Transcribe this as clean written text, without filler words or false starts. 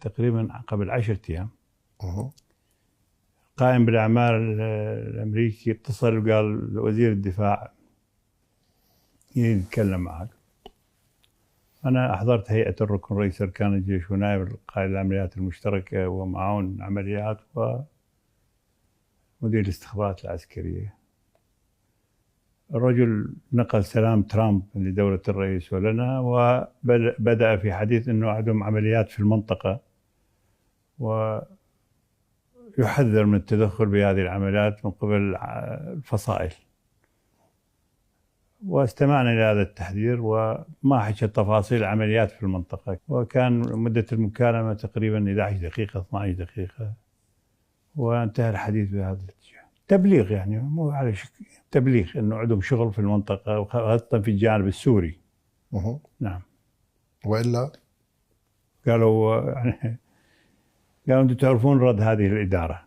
تقريبا قبل 10 أيام. قائم بالأعمال الأمريكي اتصل وقال وزير الدفاع يريد يتكلم معك. أنا أحضرت هيئة الركن رئيس أركان الجيش ونائب قائد العمليات المشتركة ومعاون عمليات ومدير الاستخبارات العسكرية. الرجل نقل سلام ترامب لدولة الرئيس ولنا، وبدأ في حديث أنه عندهم عمليات في المنطقة ويحذر من التدخل بهذه العمليات من قبل الفصائل. واستمعنا إلى هذا التحذير وما حكى تفاصيل العمليات في المنطقة. وكان مدة المكالمة تقريبا 11 دقيقة 12 دقيقة، وانتهى الحديث بهذا الاتجاه. تبليغ يعني، مو على شكل تبليغ انه عندهم شغل في المنطقة وخاصة في الجانب السوري. نعم. وإلا قالوا يعني قالوا انتم تعرفون رد هذه الإدارة